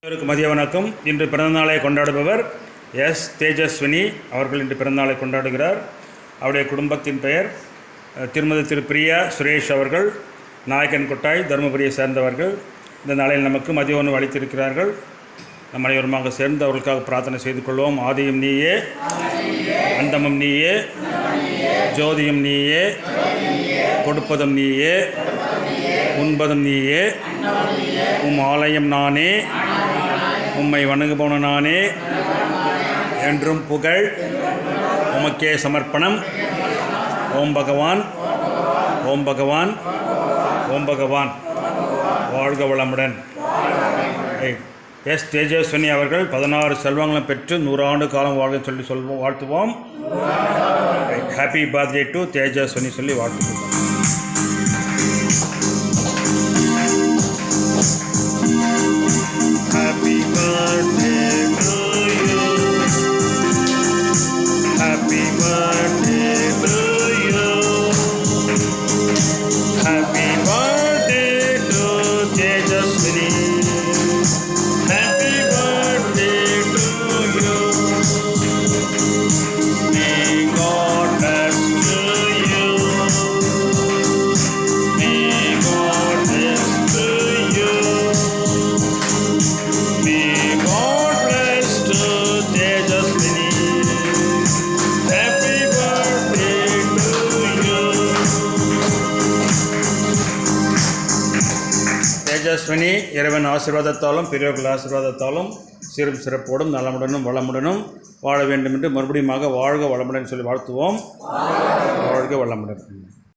அனைவருக்கும் மதிய வணக்கம். இன்று பிறந்தநாளை கொண்டாடுபவர் எஸ் தேஜஸ்வினி அவர்கள் இன்று பிறந்தநாளை கொண்டாடுகிறார். அவருடைய குடும்பத்தின் பெயர் திரு பிரியா சுரேஷ் அவர்கள், நாயக்கன் கொட்டாய், தருமபுரியை சேர்ந்தவர்கள். இந்த நாளில் நமக்கு மதிய உணவு அளித்திருக்கிறார்கள். நம் அனைவருமாக சேர்ந்து அவர்களுக்காக பிரார்த்தனை செய்து கொள்வோம். ஆதியும் நீயே, அந்தமும் நீயே, ஜோதியும் நீயே, கொடுப்பதும் நீயே, உண்பதும் நீயே, உம் ஆலயம் நானே, உம்மை வணங்குபவன நானே, என்றும் புகழ் உமக்கே சமர்ப்பணம். ஓம் பகவான், ஓம் பகவான், ஓம் பகவான். வாழ்க வளமுடன். எஸ் தேஜஸ்வினி அவர்கள் 16 செல்வங்களும் பெற்று 100 ஆண்டு காலம் வாழ்க சொல்லி வாழ்த்துவோம். ஹாப்பி பர்த்டே டு தேஜஸ்வினி சொல்லி வாழ்த்துவோம். Happy birthday to you. Happy birthday to you. Happy birthday to Tejaswini. Happy birthday to you. May God bless to you. May God bless to you. May God bless to Tejaswini. Happy birthday to you. Tejaswini இறைவன் ஆசீர்வாதத்தாலும் பெரியவர்கள் ஆசீர்வாதத்தாலும் சீரும் சிறப்போடும் நலமுடனும் வளமுடனும் வாழ வேண்டும் என்று மறுபடியும் வாழ்க வளமுடன் சொல்லி வாழ்த்துவோம். வாழ்க வளமுடன்.